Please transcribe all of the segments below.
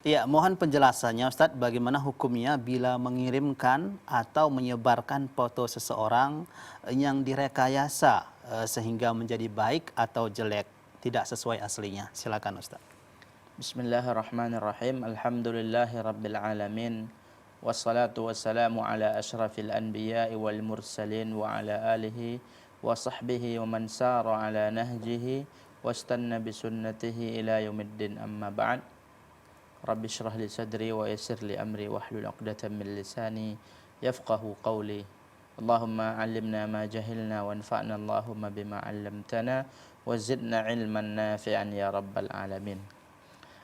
Ya, mohon penjelasannya Ustadz, bagaimana hukumnya bila mengirimkan atau menyebarkan foto seseorang yang direkayasa sehingga menjadi baik atau jelek, tidak sesuai aslinya. Silakan Ustadz. Bismillahirrahmanirrahim. Alhamdulillahi rabbil alamin. Wassalatu wassalamu ala asyrafil anbiya'i wal mursalin wa ala alihi wa sahbihi wa man sara ala nahjihi wastanna bisunnatihi ila yaumiddin, amma ba'd. Rabbi shrah li sadri wa yassir li amri wahlul 'uqdatam min lisani yafqahu qawli. Allahumma 'allimna ma jahilna wanfa'na Allahumma bima 'allamtana wa zidna 'ilman nafi'an ya rabbal alamin.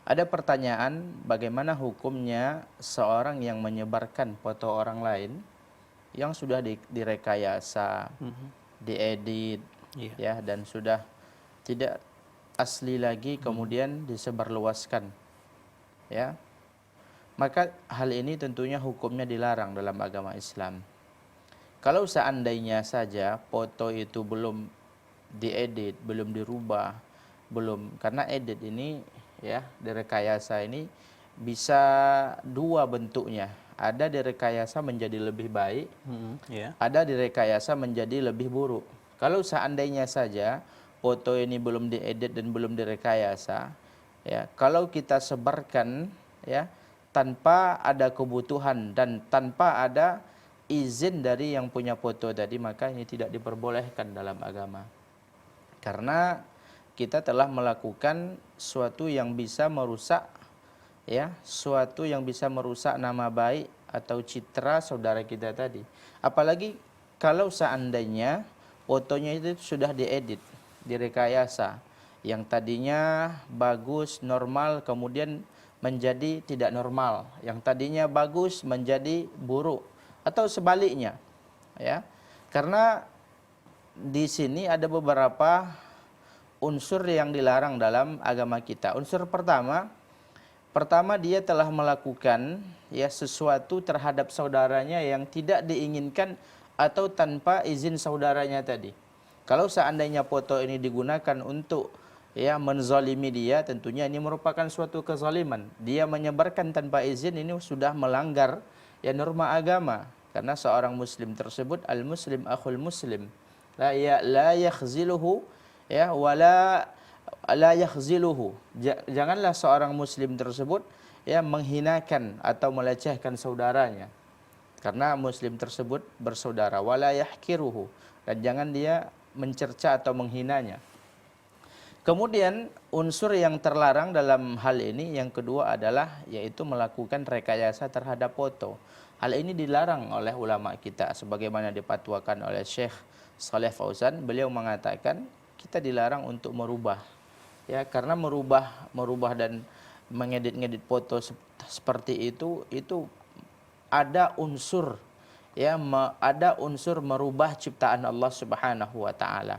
Ada pertanyaan, bagaimana hukumnya seorang yang menyebarkan foto orang lain yang sudah direkayasa, diedit, ya, dan sudah tidak asli lagi, kemudian disebarluaskan, ya. Maka hal ini tentunya hukumnya dilarang dalam agama Islam. Kalau seandainya saja foto itu belum diedit, belum dirubah, belum, karena edit ini, ya, direkayasa ini bisa dua bentuknya. Ada direkayasa menjadi lebih baik, ada direkayasa menjadi lebih buruk. Kalau seandainya saja foto ini belum diedit dan belum direkayasa, ya, kalau kita sebarkan, ya, tanpa ada kebutuhan dan tanpa ada izin dari yang punya foto tadi, maka ini tidak diperbolehkan dalam agama. Karena kita telah melakukan suatu yang bisa merusak, ya, suatu yang bisa merusak nama baik atau citra saudara kita tadi. Apalagi kalau seandainya fotonya itu sudah diedit, direkayasa, yang tadinya bagus, normal, kemudian menjadi tidak normal, yang tadinya bagus menjadi buruk, atau sebaliknya, ya. Karena di sini ada beberapa unsur yang dilarang dalam agama kita. Unsur pertama dia telah melakukan, ya, sesuatu terhadap saudaranya yang tidak diinginkan atau tanpa izin saudaranya tadi. Kalau seandainya foto ini digunakan untuk, ya, menzalimi dia, tentunya ini merupakan suatu kezaliman. Dia menyebarkan tanpa izin, ini sudah melanggar, ya, norma agama. Karena seorang muslim tersebut, al-muslim akhul muslim, la yakhziluhu, ya, wala la yakhziluhu. Janganlah seorang muslim tersebut, ya, menghinakan atau melecehkan saudaranya. Karena muslim tersebut bersaudara, wala yahkiruhu, dan jangan dia mencerca atau menghinanya. Kemudian unsur yang terlarang dalam hal ini yang kedua adalah yaitu melakukan rekayasa terhadap foto. Hal ini dilarang oleh ulama kita sebagaimana dipatwakan oleh Syekh Shalih Fauzan. Beliau mengatakan kita dilarang untuk merubah, ya, karena merubah dan mengedit-ngedit foto seperti itu ada unsur, ya, ada unsur merubah ciptaan Allah Subhanahu wa taala.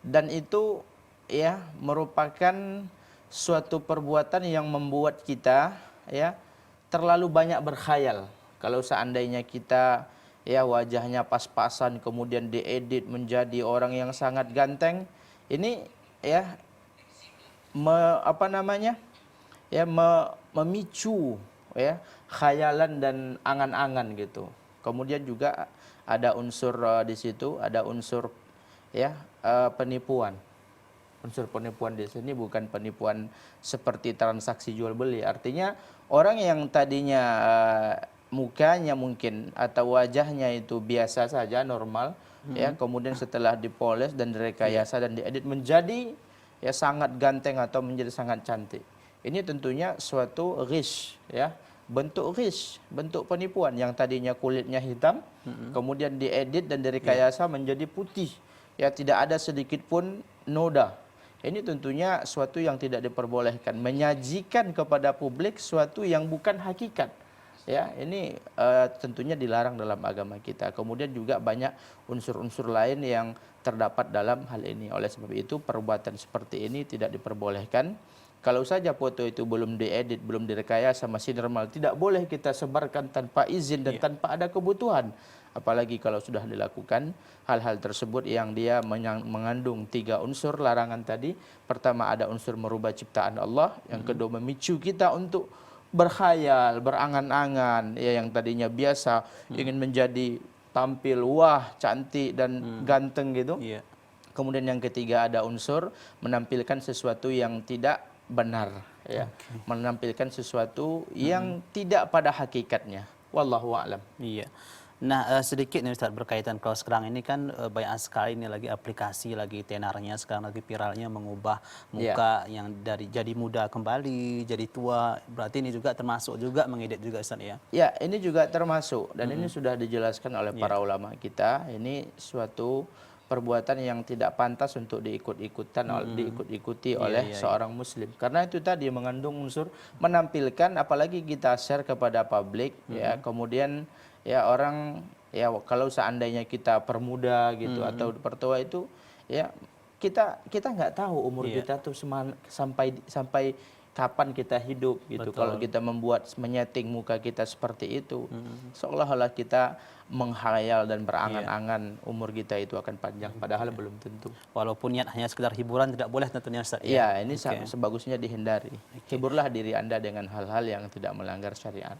Dan itu, ya, merupakan suatu perbuatan yang membuat kita, ya, terlalu banyak berkhayal. Kalau seandainya kita, ya, wajahnya pas-pasan kemudian diedit menjadi orang yang sangat ganteng, ini, ya, memicu, ya, khayalan dan angan-angan gitu. Kemudian juga ada unsur di situ, ada unsur, ya, penipuan. Unsur penipuan di sini bukan penipuan seperti transaksi jual beli. Artinya orang yang tadinya mukanya mungkin atau wajahnya itu biasa saja, normal, ya, kemudian setelah dipoles dan direkayasa dan diedit menjadi, ya, sangat ganteng atau menjadi sangat cantik. Ini tentunya suatu ghish, ya, bentuk ghish, bentuk penipuan. Yang tadinya kulitnya hitam, kemudian diedit dan direkayasa menjadi putih, ya, tidak ada sedikit pun noda. Ini tentunya suatu yang tidak diperbolehkan, menyajikan kepada publik suatu yang bukan hakikat, ya. Ini tentunya dilarang dalam agama kita. Kemudian juga banyak unsur-unsur lain yang terdapat dalam hal ini. Oleh sebab itu perbuatan seperti ini tidak diperbolehkan. Kalau saja foto itu belum diedit, belum direkayasa, masih normal, tidak boleh kita sebarkan tanpa izin dan tanpa ada kebutuhan. Apalagi kalau sudah dilakukan hal-hal tersebut yang dia mengandung 3 unsur larangan tadi. Pertama ada unsur merubah ciptaan Allah, yang kedua memicu kita untuk berkhayal, berangan-angan, ya yang tadinya biasa ingin menjadi tampil wah, cantik dan ganteng gitu. Iya. Kemudian yang ketiga ada unsur menampilkan sesuatu yang tidak benar, ya. Menampilkan sesuatu yang tidak pada hakikatnya. Wallahu a'lam. Iya. Nah, sedikit nih Ustaz berkaitan kalau sekarang ini kan banyak sekali nih lagi aplikasi lagi tenarnya sekarang lagi viralnya mengubah Iya. muka yang dari jadi muda kembali jadi tua. Berarti ini juga termasuk juga mengedit juga Ustaz ya. Ya, ini juga termasuk dan ini sudah dijelaskan oleh Iya. para ulama kita. Ini suatu perbuatan yang tidak pantas untuk diikuti Iya, oleh iya, iya. seorang muslim. Karena itu tadi mengandung unsur menampilkan, apalagi kita share kepada publik, ya. Kemudian ya orang, ya kalau seandainya kita permuda gitu atau pertua itu, ya kita nggak tahu umur Iya. kita tuh sampai sampai kapan kita hidup gitu. Betul. Kalau kita menyeting muka kita seperti itu, seolah-olah kita menghayal dan berangan-angan umur kita itu akan panjang, padahal belum tentu. Walaupun niat hanya sekedar hiburan tidak boleh tentunya Ustaz ya. Iya, ini Oke. sebagusnya dihindari. Hiburlah diri Anda dengan hal-hal yang tidak melanggar syariat.